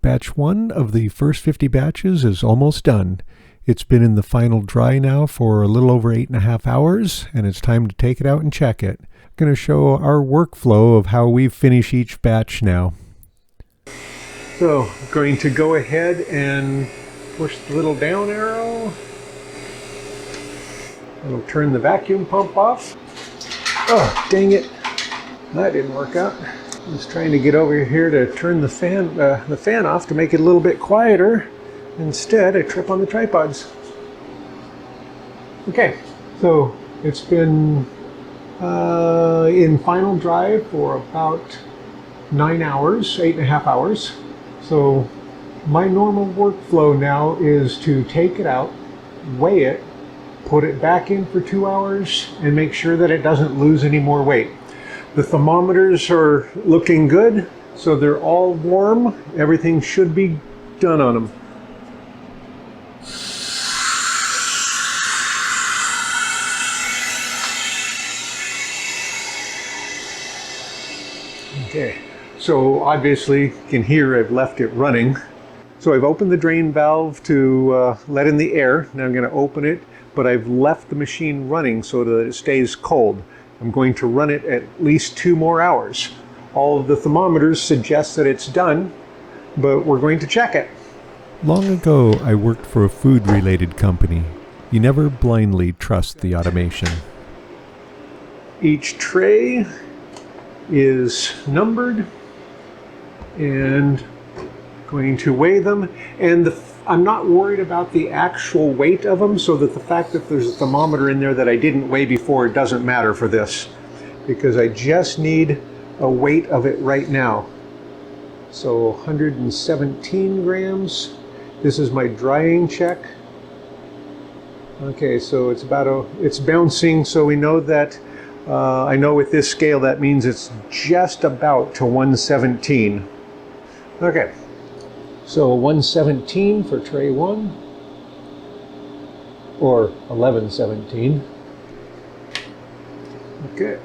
Batch 1 of the first 50 batches is almost done. It's been in the final dry now for a little over 8.5 hours, and it's time to take it out and check it. I'm going to show our workflow of how we finish each batch now. So, I'm going to go ahead and push the little down arrow. It'll turn the vacuum pump off. Oh, dang it. That didn't work out. I was trying to get over here to turn the fan off to make it a little bit quieter. Instead, I trip on the tripods. Okay, so it's been in final dry for about 9 hours, 8.5 hours. So my normal workflow now is to take it out, weigh it, put it back in for 2 hours, and make sure that it doesn't lose any more weight. The thermometers are looking good, so they're all warm. Everything should be done on them. Okay, so obviously you can hear I've left it running. So I've opened the drain valve to let in the air. Now I'm going to open it, but I've left the machine running so that it stays cold. I'm going to run it at least 2 more hours. All of the thermometers suggest that it's done, but we're going to check it. Long ago, I worked for a food-related company. You never blindly trust the automation. Each tray is numbered, and going to weigh them. And I'm not worried about the actual weight of them, so that the fact that there's a thermometer in there that I didn't weigh before doesn't matter for this, because I just need a weight of it right now. So 117 grams. This is my drying check. Okay, so it's bouncing, so we know that I know with this scale that means it's just about to 117. Okay. So 117 for tray 1, or 1117. Okay.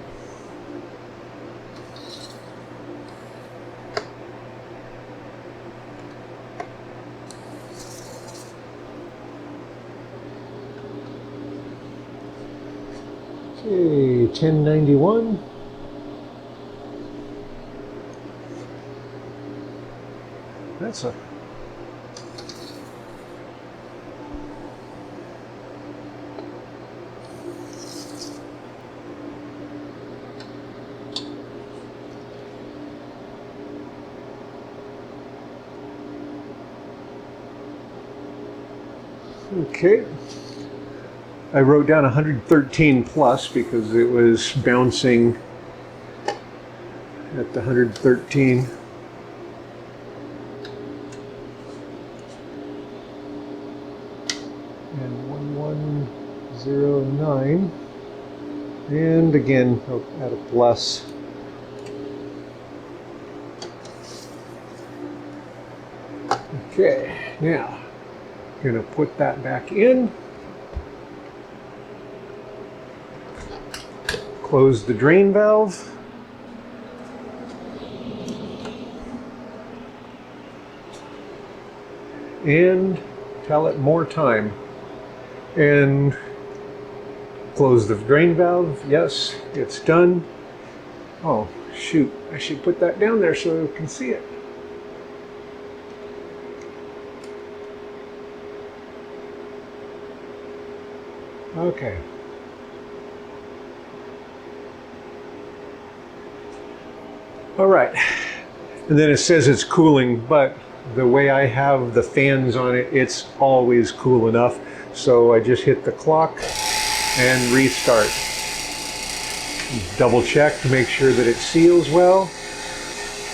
Okay, 1091. That's a okay. I wrote down 113 plus because it was bouncing at the 113. And 1109. And again, I'll add a plus. Okay, now I'm going to put that back in. Close the drain valve. And tell it more time. And close the drain valve. Yes, it's done. Oh, shoot. I should put that down there so you can see it. Okay. All right. And then it says it's cooling, but the way I have the fans on it, it's always cool enough. So I just hit the clock and restart. Double check to make sure that it seals well.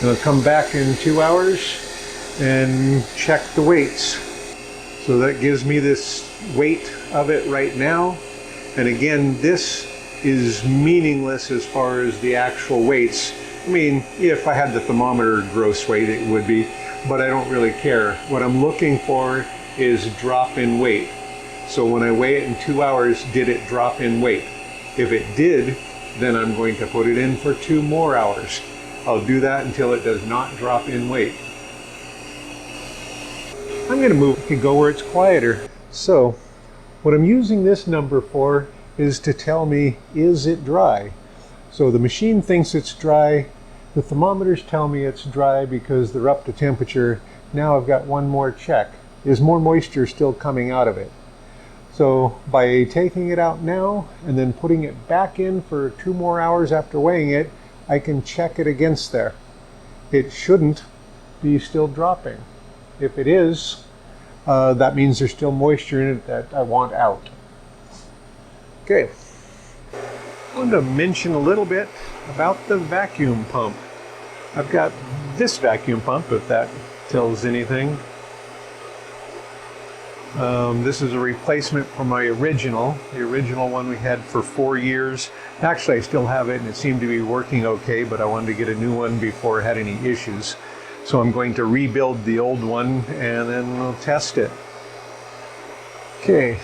And I'll come back in 2 hours and check the weights. So that gives me this weight of it right now. And again, this is meaningless as far as the actual weights. I mean, if I had the thermometer gross weight, it would be, but I don't really care. What I'm looking for is drop in weight. So when I weigh it in 2 hours, did it drop in weight? If it did, then I'm going to put it in for 2 more hours. I'll do that until it does not drop in weight. I'm going to move to go where it's quieter. So what I'm using this number for is to tell me, is it dry? So the machine thinks it's dry. The thermometers tell me it's dry because they're up to temperature. Now I've got one more check. Is more moisture still coming out of it? So by taking it out now and then putting it back in for 2 more hours after weighing it, I can check it against there. It shouldn't be still dropping. If it is, that means there's still moisture in it that I want out. Okay, I want to mention a little bit about the vacuum pump. I've got this vacuum pump, if that tells anything. This is a replacement for my original. The original one we had for 4 years. Actually, I still have it and it seemed to be working okay, but I wanted to get a new one before it had any issues. So I'm going to rebuild the old one and then we'll test it. Okay,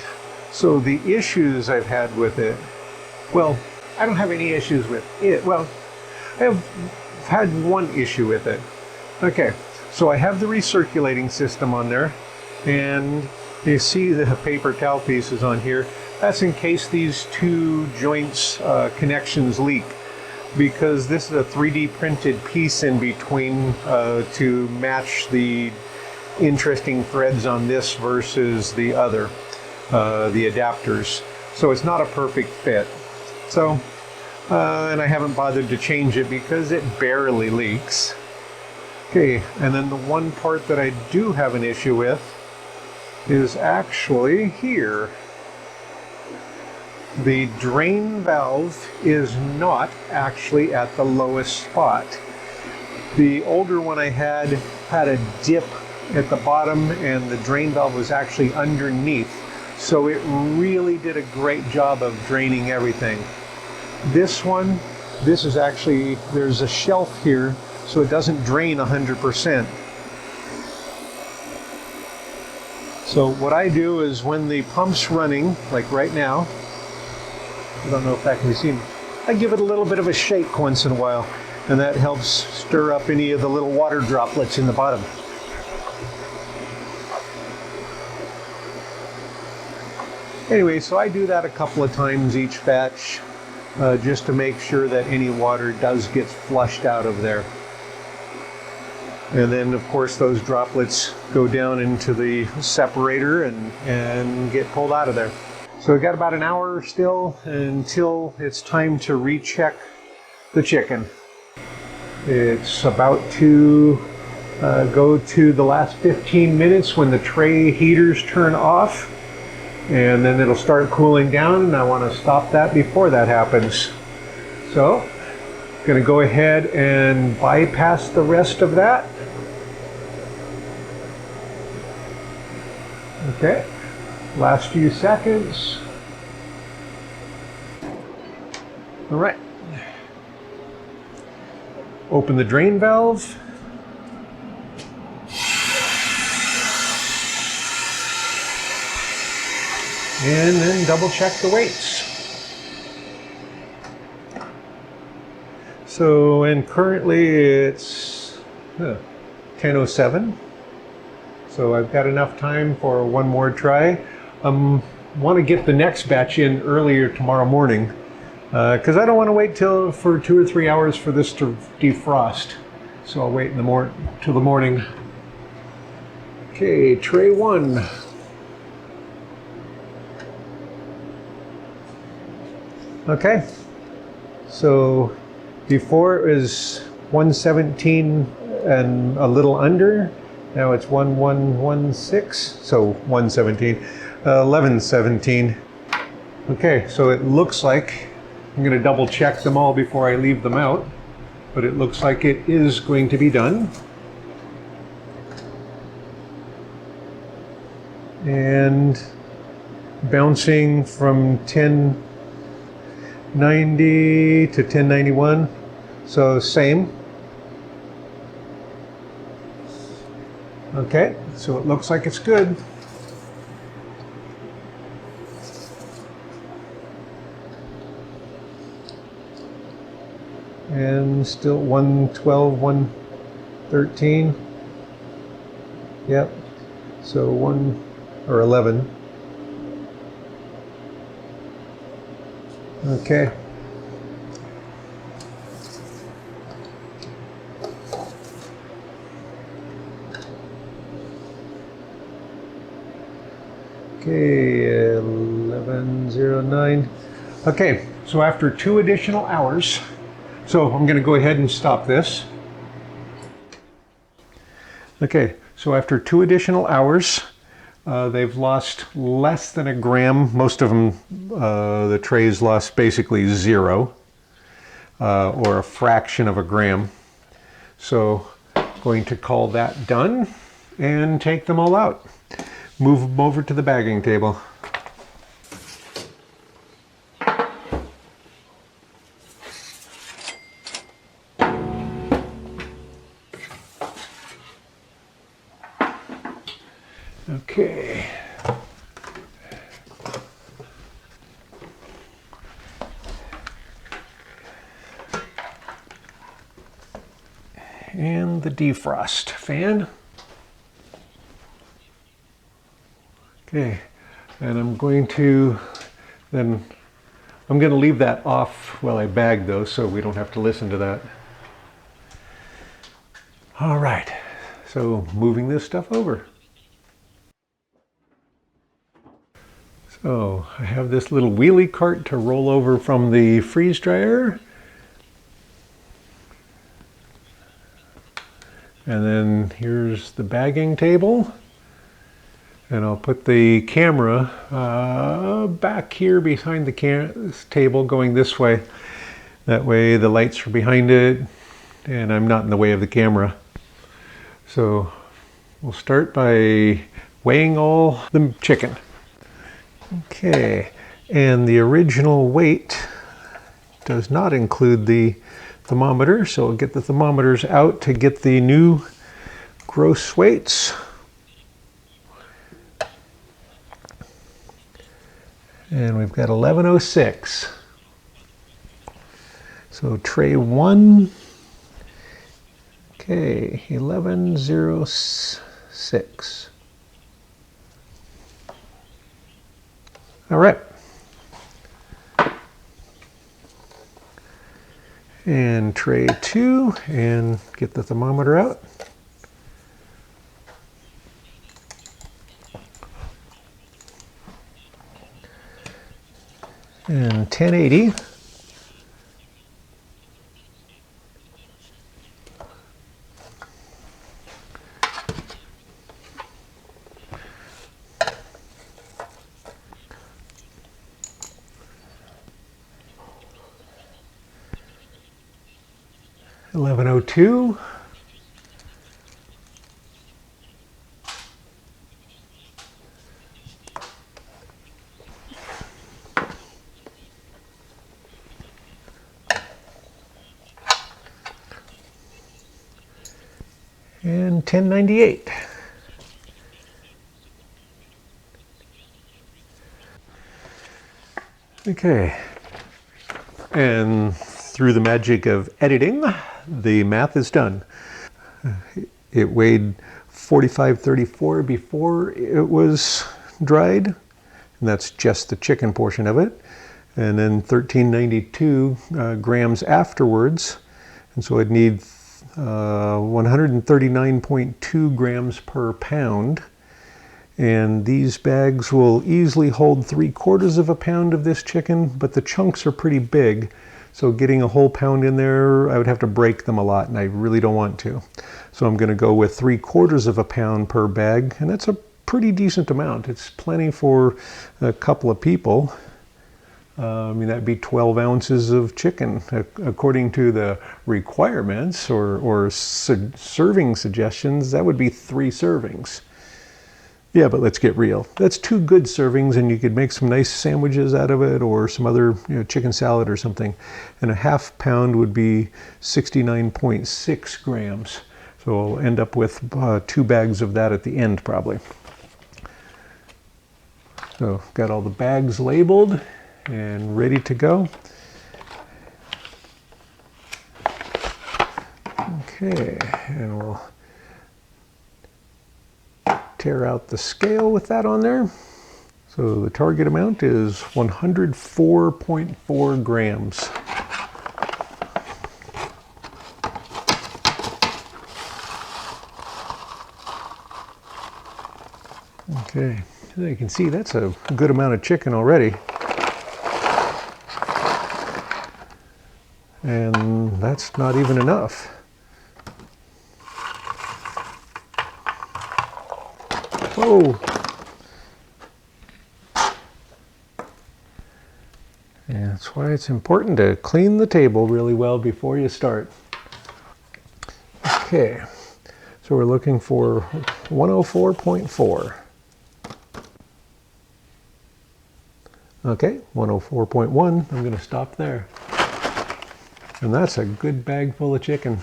so the issues I've had with it, well, I don't have any issues with it. Well, I have had one issue with it. Okay, so I have the recirculating system on there, and you see the paper towel pieces on here. That's in case these 2 joints connections leak, because this is a 3D printed piece in between to match the interesting threads on this versus the other, the adapters. So it's not a perfect fit. So, and I haven't bothered to change it because it barely leaks. Okay, and then the one part that I do have an issue with is actually here. The drain valve is not actually at the lowest spot. The older one I had a dip at the bottom and the drain valve was actually underneath. So it really did a great job of draining everything. This one, this is actually, there's a shelf here, so it doesn't drain 100%. So what I do is when the pump's running, like right now, I don't know if that can be seen, I give it a little bit of a shake once in a while, and that helps stir up any of the little water droplets in the bottom. Anyway, so I do that a couple of times each batch, just to make sure that any water does get flushed out of there. And then, of course, those droplets go down into the separator and get pulled out of there. So we've got about an hour still until it's time to recheck the chicken. It's about to go to the last 15 minutes when the tray heaters turn off. And then it'll start cooling down, and I want to stop that before that happens. So, I'm going to go ahead and bypass the rest of that. Okay, last few seconds. All right. Open the drain valve. And then double check the weights. So, and currently it's 10:07. So I've got enough time for one more try. Want to get the next batch in earlier tomorrow morning because I don't want to wait for 2 or 3 hours for this to defrost. So I'll wait till the morning. Okay, tray 1. Okay, so before it was 117 and a little under. Now it's 1116, so 117, 1117. Okay, so it looks like, I'm going to double check them all before I leave them out, but it looks like it is going to be done. And bouncing from 1090 to 1091, so same. Okay, so it looks like it's good. And still 112, 113. Yep. So 1 or 11. Okay. Okay, 11:09. Okay, so after 2 additional hours, so I'm going to go ahead and stop this. Okay, so after 2 additional hours, they've lost less than a gram. Most of them, the trays lost basically 0, or a fraction of a gram. So going to call that done and take them all out. Move them over to the bagging table. Okay. And the defrost fan. Okay, and I'm going to leave that off while I bag those so we don't have to listen to that. All right, so moving this stuff over. So I have this little wheelie cart to roll over from the freeze dryer. And then here's the bagging table. And I'll put the camera back here behind the table going this way. That way the lights are behind it and I'm not in the way of the camera. So we'll start by weighing all the chicken. Okay, and the original weight does not include the thermometer, so I'll get the thermometers out to get the new gross weights. And we've got 1106. So tray 1, okay, 1106. All right. And tray 2, and get the thermometer out. And 1080. $11.02. And 1098. Okay, and through the magic of editing, the math is done. It weighed 4534 before it was dried, and that's just the chicken portion of it, and then 1392 grams afterwards, and so I'd need 139.2 grams per pound. And these bags will easily hold 3/4 of a pound of this chicken, but the chunks are pretty big. So getting a whole pound in there, I would have to break them a lot, and I really don't want to. So I'm going to go with 3/4 of a pound per bag, and that's a pretty decent amount. It's plenty for a couple of people. I mean, that'd be 12 ounces of chicken, according to the requirements or serving suggestions. That would be 3 servings. Yeah, but let's get real. That's 2 good servings, and you could make some nice sandwiches out of it, or some other, chicken salad or something. And a ½ pound would be 69.6 grams. So I'll end up with 2 bags of that at the end, probably. So got all the bags labeled and ready to go. Okay, and we'll tear out the scale with that on there. So the target amount is 104.4 grams. Okay, so you can see that's a good amount of chicken already. And that's not even enough. Whoa! And that's why it's important to clean the table really well before you start. Okay, so we're looking for 104.4. Okay, 104.1, I'm going to stop there. And that's a good bag full of chicken.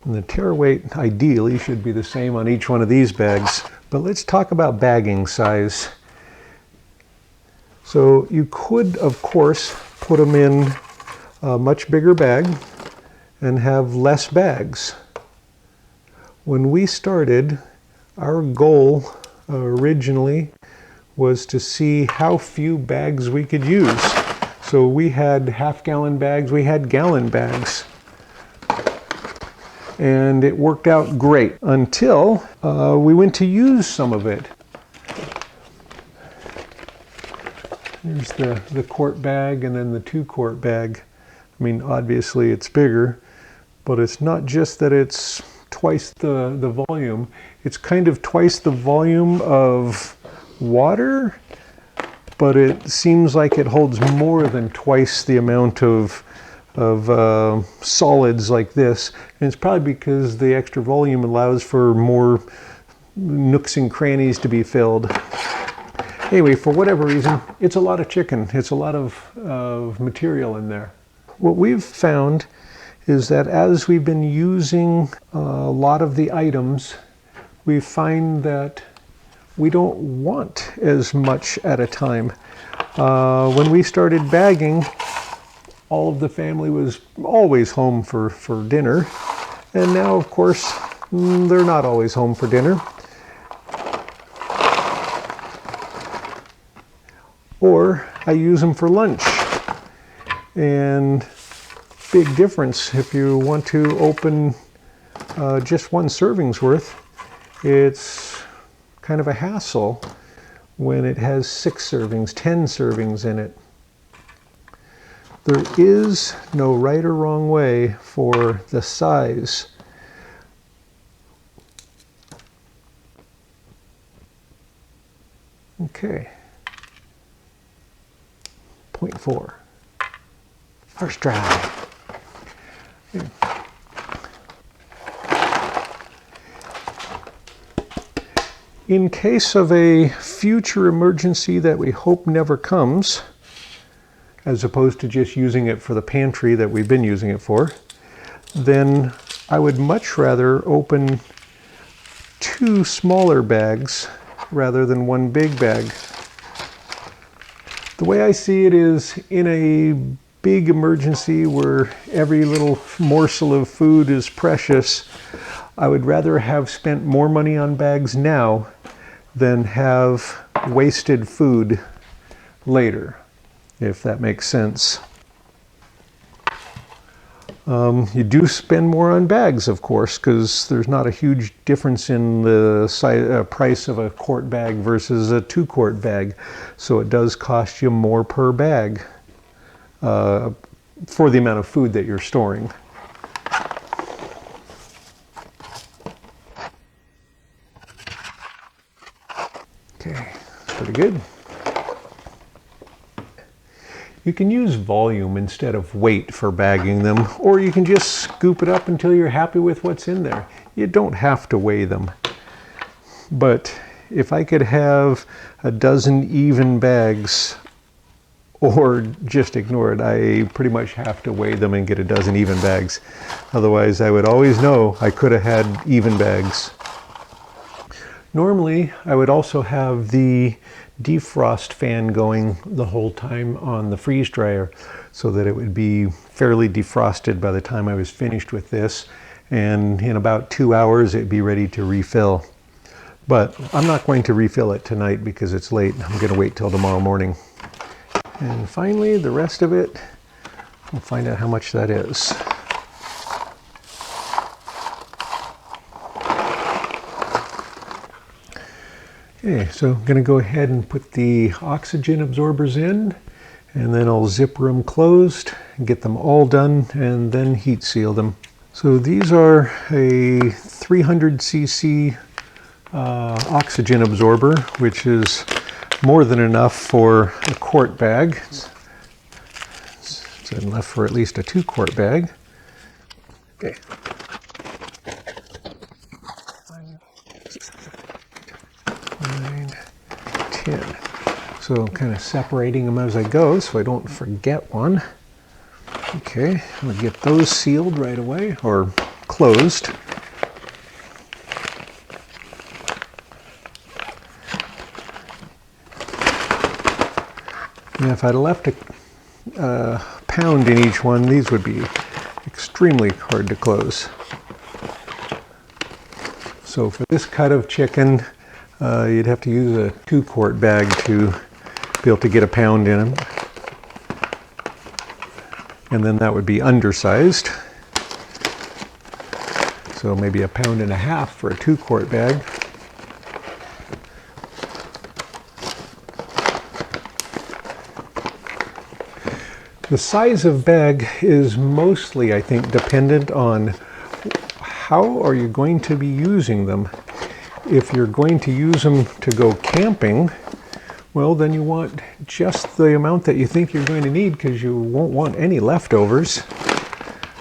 And the tear weight ideally should be the same on each one of these bags. But let's talk about bagging size. So you could, of course, put them in a much bigger bag and have less bags. When we started, our goal originally was to see how few bags we could use. So we had half-gallon bags, we had gallon bags. And it worked out great until we went to use some of it. Here's the quart bag and then the 2-quart bag. I mean, obviously it's bigger, but it's not just that it's twice the volume. It's kind of twice the volume of water, but it seems like it holds more than twice the amount of solids like this. And it's probably because the extra volume allows for more nooks and crannies to be filled. Anyway, for whatever reason, it's a lot of chicken. It's a lot of material in there. What we've found is that as we've been using a lot of the items, we find that we don't want as much at a time. When we started bagging, all of the family was always home for dinner. And now, of course, they're not always home for dinner. Or I use them for lunch. And big difference, if you want to open just one serving's worth, it's kind of a hassle when it has 6 servings, 10 servings in it. There is no right or wrong way for the size. Okay. 0.4. First try. Okay. In case of a future emergency that we hope never comes, as opposed to just using it for the pantry that we've been using it for, then I would much rather open 2 smaller bags rather than 1 big bag. The way I see it is, in a big emergency where every little morsel of food is precious, I would rather have spent more money on bags now than have wasted food later, if that makes sense. You do spend more on bags, of course, because there's not a huge difference in the price of a quart bag versus a 2-quart bag. So it does cost you more per bag for the amount of food that you're storing. Okay, pretty good. You can use volume instead of weight for bagging them, or you can just scoop it up until you're happy with what's in there. You don't have to weigh them. But if I could have a dozen even bags, or just ignore it, I pretty much have to weigh them and get a dozen even bags. Otherwise, I would always know I could have had even bags. Normally, I would also have the defrost fan going the whole time on the freeze dryer so that it would be fairly defrosted by the time I was finished with this. and in about 2 hours it'd be ready to refill. But I'm not going to refill it tonight because it's late. I'm going to wait till tomorrow morning. And finally, the rest of it, we'll find out how much that is. Okay, so I'm going to go ahead and put the oxygen absorbers in, and then I'll zipper them closed, get them all done, and then heat seal them. So these are a 300 cc oxygen absorber, which is more than enough for a quart bag. It's enough for at least a 2-quart bag. Okay. 9, 10. So I'm kind of separating them as I go so I don't forget one. Okay, I'm going to get those sealed right away, or closed. And if I'd left a pound in each one, these would be extremely hard to close. So for this cut of chicken, you'd have to use a 2-quart bag to be able to get a pound in them. And then that would be undersized. So maybe 1.5 pounds for a 2-quart bag. The size of bag is mostly, I think, dependent on how are you going to be using them. If you're going to use them to go camping, well, then you want just the amount that you think you're going to need, because you won't want any leftovers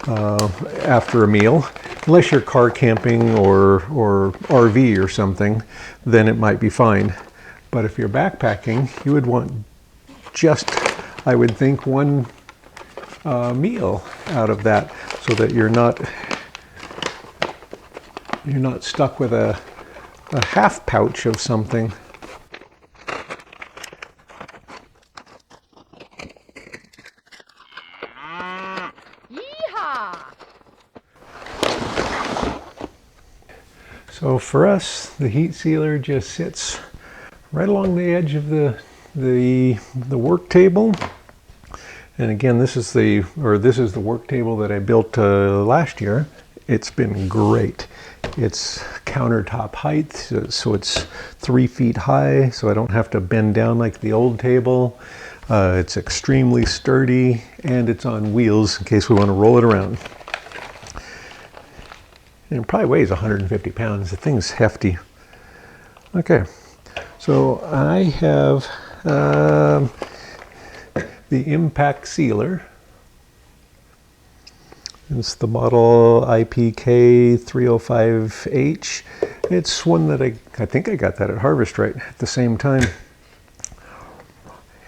after a meal. Unless you're car camping or RV or something, then it might be fine. But if you're backpacking, you would want just, I would think, one meal out of that, so that you're not stuck with a half pouch of something. So for us, the heat sealer just sits right along the edge of the work table. And again, this is the work table that I built last year. It's been great. It's countertop height, so it's 3 feet high, so I don't have to bend down like the old table. It's extremely sturdy, and it's on wheels in case we want to roll it around. And it probably weighs 150 pounds. The thing's hefty. Okay, so I have the impact sealer. It's the model IPK305H. It's one that I think I got that at Harvest Right at the same time.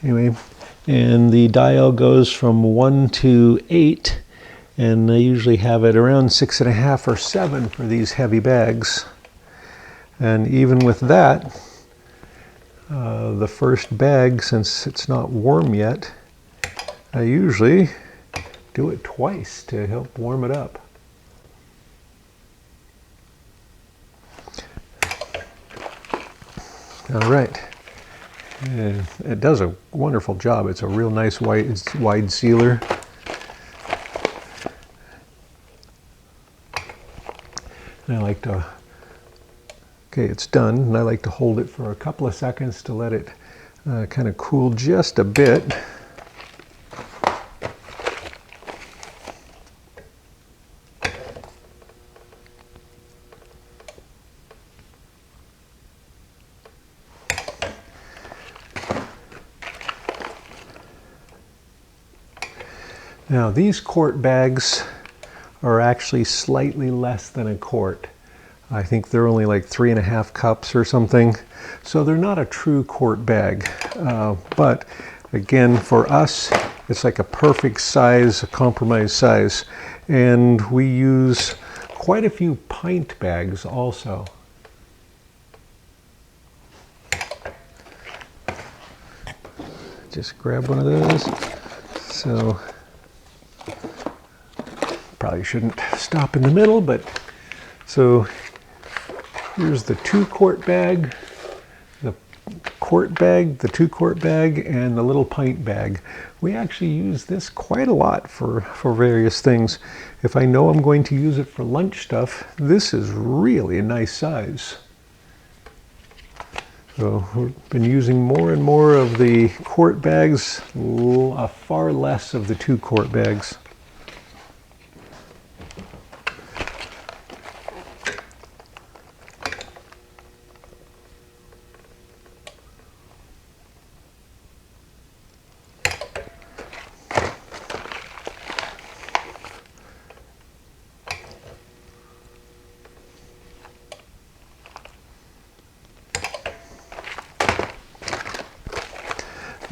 Anyway, and the dial goes from 1 to 8, and I usually have it around 6.5 or 7 for these heavy bags. And even with that, the first bag, since it's not warm yet, I usually do it twice to help warm it up. All right. And it does a wonderful job. It's a real nice wide sealer. And I like to, okay, it's done, and I like to hold it for a couple of seconds to let it kind of cool just a bit. Now these quart bags are actually slightly less than a quart. I think they're only like 3.5 cups or something. So they're not a true quart bag. But again, for us, it's like a perfect size, a compromise size. And we use quite a few pint bags also. Just grab one of those. So probably shouldn't stop in the middle, but so here's the 2-quart bag, the quart bag, the 2-quart bag, and the little pint bag. We actually use this quite a lot for various things. If I know I'm going to use it for lunch stuff, this is really a nice size. So we've been using more and more of the quart bags, far less of the 2-quart bags.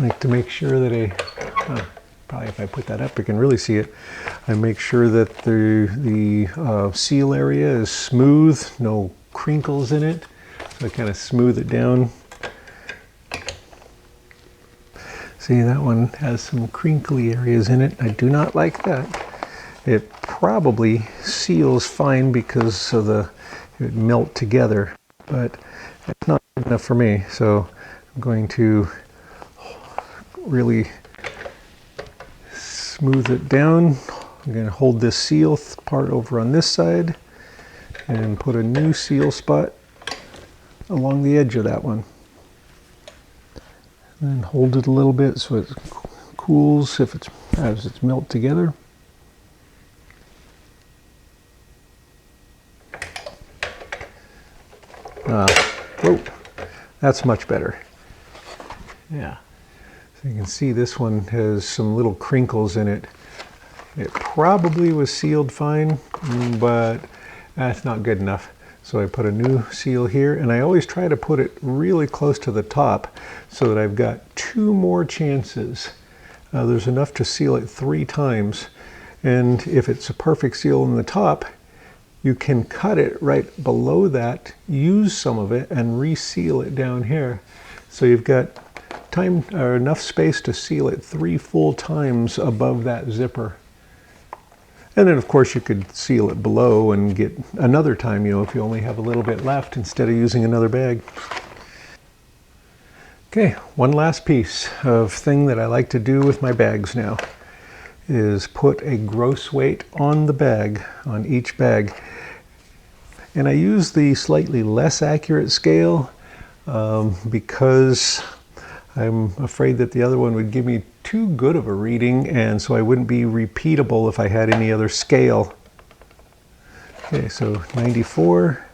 I like to make sure that probably if I put that up, you can really see it. I make sure that the seal area is smooth, no crinkles in it. So I kind of smooth it down. See, that one has some crinkly areas in it. I do not like that. It probably seals fine because of it would melt together, but it's not good enough for me. So I'm going to really smooth it down. I'm going to hold this seal part over on this side and put a new seal spot along the edge of that one. And then hold it a little bit so it cools as it's melt together. Oh, that's much better. Yeah. So you can see this one has some little crinkles in it. It probably was sealed fine, but that's not good enough. So I put a new seal here, and I always try to put it really close to the top so that I've got 2 more chances. There's enough to seal it 3 times. And if it's a perfect seal in the top, you can cut it right below that, use some of it, and reseal it down here. So you've got time or enough space to seal it 3 full times above that zipper. And then of course you could seal it below and get another time, if you only have a little bit left instead of using another bag. Okay, one last piece of thing that I like to do with my bags now is put a gross weight on the bag, on each bag. And I use the slightly less accurate scale because I'm afraid that the other one would give me too good of a reading, and so I wouldn't be repeatable if I had any other scale. Okay, so 94.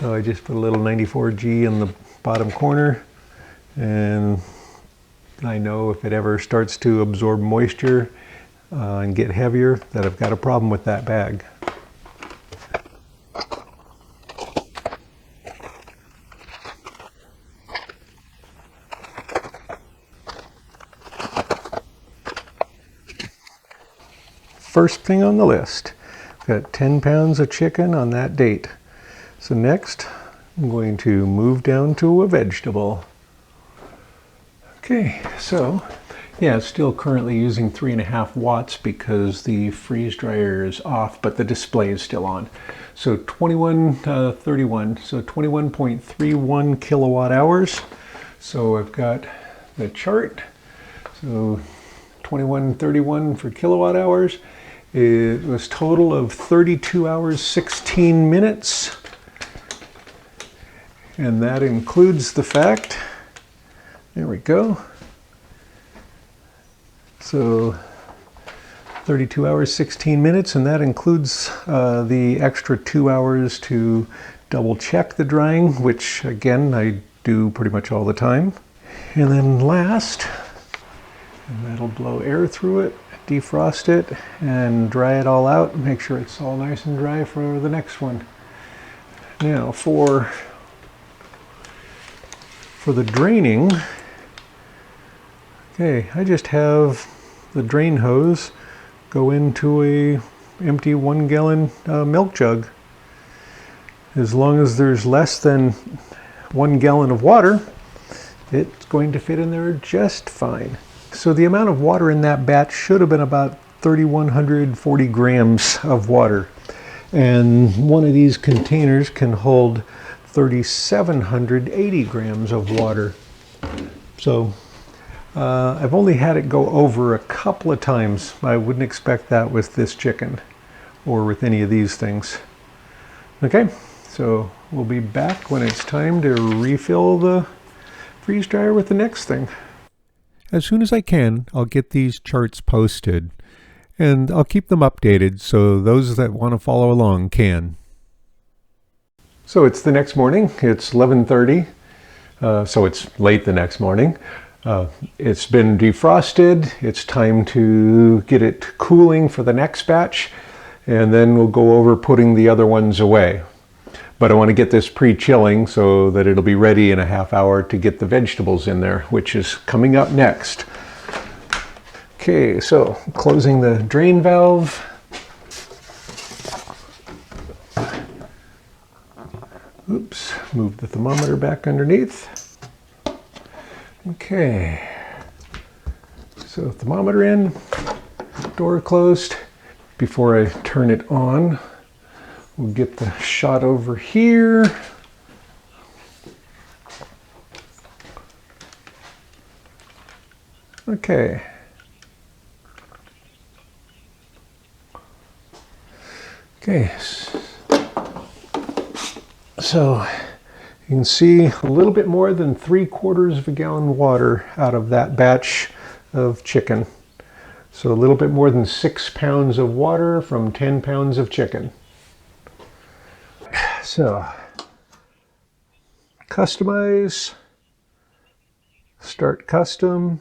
So I just put a little 94G in the bottom corner, and I know if it ever starts to absorb moisture and get heavier, that I've got a problem with that bag. First thing on the list, got 10 pounds of chicken on that date. So next, I'm going to move down to a vegetable. Okay, so yeah, it's still currently using 3.5 watts because the freeze dryer is off, but the display is still on. So 2131, so 21.31 kilowatt hours. So I've got the chart. So 2131 for kilowatt hours. It was total of 32 hours, 16 minutes. And that includes the fact, there we go. So 32 hours, 16 minutes, and that includes the extra 2 hours to double check the drying, which again, I do pretty much all the time. And then last, and that'll blow air through it, defrost it, and dry it all out, make sure it's all nice and dry for the next one. Now for the draining, okay, I just have the drain hose go into a empty 1 gallon milk jug. As long as there's less than 1 gallon of water, it's going to fit in there just fine. So the amount of water in that batch should have been about 3,140 grams of water. And one of these containers can hold 3,780 grams of water. So I've only had it go over a couple of times. I wouldn't expect that with this chicken or with any of these things. Okay, so we'll be back when it's time to refill the freeze dryer with the next thing. As soon as I can, I'll get these charts posted, and I'll keep them updated so those that want to follow along can. So it's the next morning. It's 11:30, so it's late the next morning. It's been defrosted. It's time to get it cooling for the next batch, and then we'll go over putting the other ones away. But I want to get this pre-chilling so that it'll be ready in a half hour to get the vegetables in there, which is coming up next. Okay, so closing the drain valve. Oops, move the thermometer back underneath. Okay, so thermometer in, door closed. Before I turn it on, we'll get the shot over here. Okay. Okay. So you can see a little bit more than 3/4 of a gallon of water out of that batch of chicken. So a little bit more than 6 pounds of water from 10 pounds of chicken. So, customize, start custom,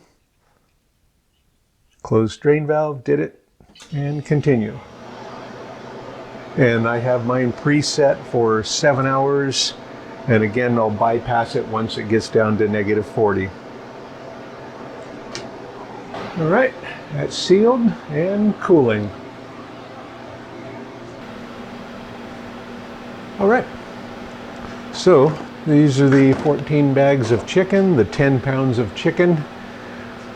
close drain valve, did it, and continue. And I have mine preset for 7 hours, and again I'll bypass it once it gets down to -40. All right, that's sealed and cooling. All right, so these are the 14 bags of chicken, the 10 pounds of chicken.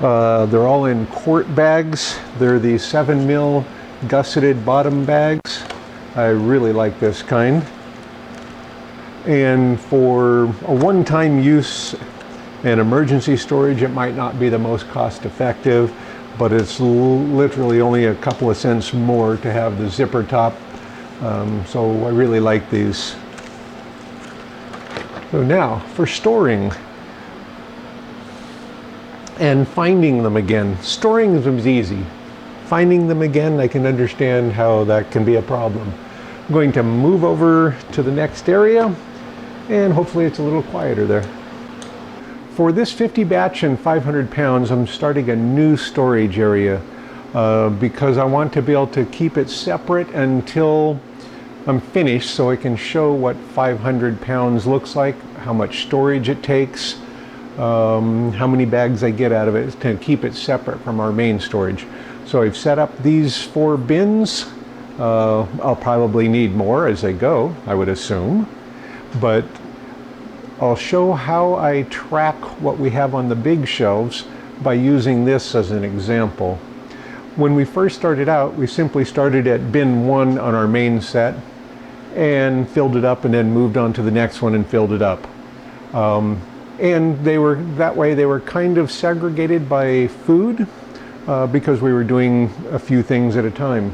They're all in quart bags. They're the 7 mil gusseted bottom bags. I really like this kind. And for a one-time use and emergency storage, it might not be the most cost effective, but it's literally only a couple of cents more to have the zipper top. So I really like these. So now for storing and finding them again. Storing them is easy. Finding them again, I can understand how that can be a problem. I'm going to move over to the next area, and hopefully it's a little quieter there. For this 50 batch and 500 pounds, I'm starting a new storage area because I want to be able to keep it separate until I'm finished, so I can show what 500 pounds looks like, how much storage it takes, how many bags I get out of it to keep it separate from our main storage. So I've set up these 4 bins. I'll probably need more as I go, I would assume, but I'll show how I track what we have on the big shelves by using this as an example. When we first started out, we simply started at bin 1 on our main set and filled it up, and then moved on to the next one and filled it up. And they were that way. They were kind of segregated by food because we were doing a few things at a time.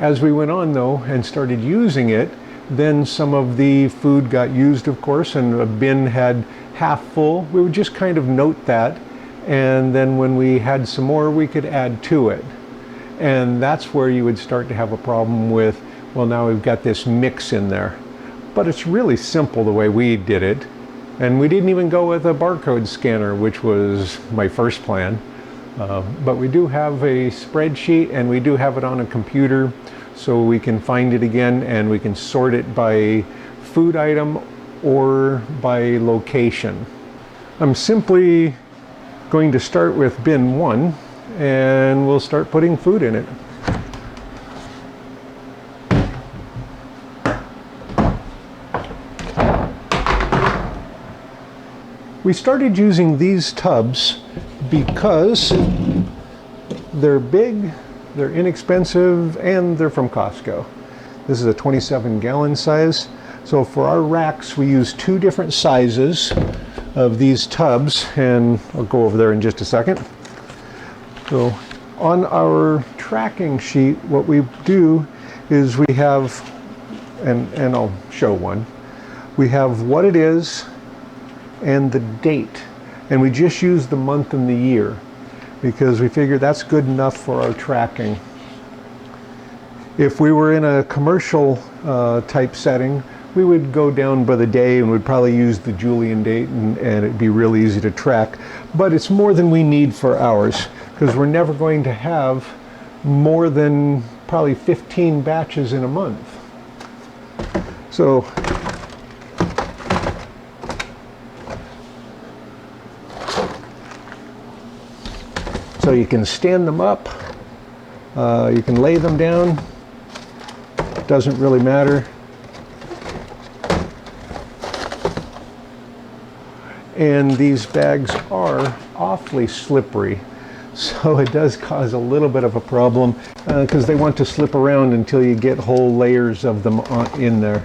As we went on though and started using it, then some of the food got used, of course, and a bin had half full. We would just kind of note that, and then when we had some more, we could add to it. And that's where you would start to have a problem with, well, now we've got this mix in there. But it's really simple the way we did it. And we didn't even go with a barcode scanner, which was my first plan. But we do have a spreadsheet, and we do have it on a computer, so we can find it again, and we can sort it by food item or by location. I'm simply going to start with bin 1, and we'll start putting food in it. We started using these tubs because They're big, they're inexpensive, and they're from Costco. This is a 27-gallon size. So for our racks, we use 2 different sizes of these tubs, and I'll go over there in just a second. So on our tracking sheet, what we do is we have, and I'll show one, we have what it is and the date, and we just use the month and the year because we figure that's good enough for our tracking. If we were in a commercial type setting, we would go down by the day and would probably use the Julian date, and it'd be real easy to track. But it's more than we need for ours, because we're never going to have more than probably 15 batches in a month. So you can stand them up, you can lay them down, doesn't really matter. And these bags are awfully slippery, so it does cause a little bit of a problem because they want to slip around until you get whole layers of them in there.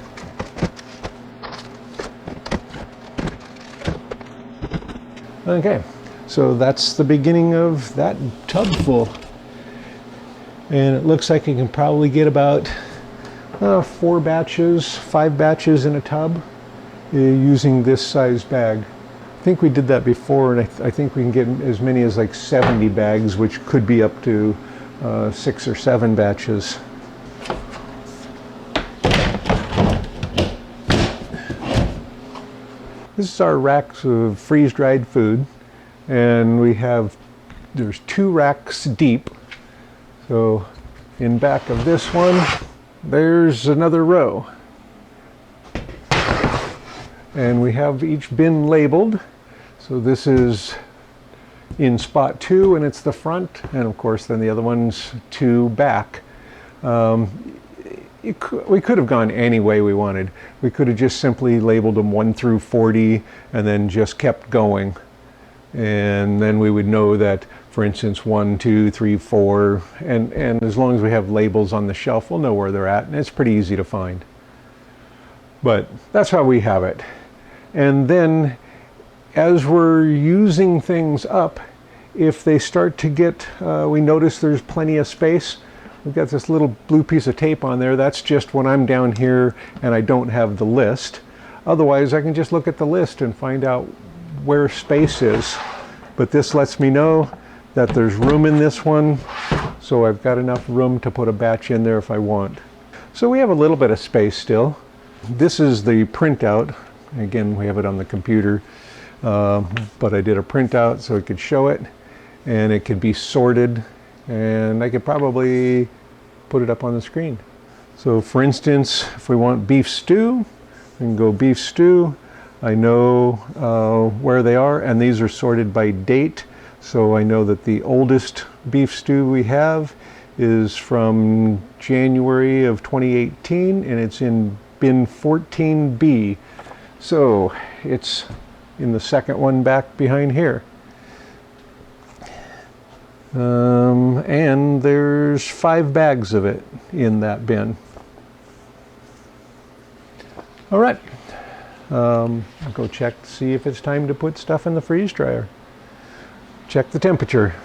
Okay, so that's the beginning of that tub full, and it looks like you can probably get about 4 batches, 5 batches in a tub using this size bag. I think we did that before, and I think we can get as many as like 70 bags, which could be up to 6 or 7 batches. This is our racks of freeze-dried food, and there's 2 racks deep. So in back of this one, there's another row. And we have each bin labeled. So this is in spot 2, and it's the front, and of course then the other one's 2 back. We could have gone any way we wanted. We could have just simply labeled them 1 through 40 and then just kept going. And then we would know that, for instance, 1, 2, 3, 4, and as long as we have labels on the shelf, we'll know where they're at, and it's pretty easy to find. But that's how we have it. And then as we're using things up, if they start to get, we notice there's plenty of space, we've got this little blue piece of tape on there. That's just when I'm down here and I don't have the list. Otherwise, I can just look at the list and find out where space is. But this lets me know that there's room in this one, so I've got enough room to put a batch in there if I want. So we have a little bit of space still. This is the printout. Again, we have it on the computer, but I did a printout so it could show it, and it could be sorted, and I could probably put it up on the screen. So for instance, if we want beef stew, we can go beef stew. I know where they are, and these are sorted by date, so I know that the oldest beef stew we have is from January of 2018, and it's in bin 14B. So it's in the second one back behind here. And there's 5 bags of it in that bin. All right, I'll go check to see if it's time to put stuff in the freeze dryer. Check the temperature.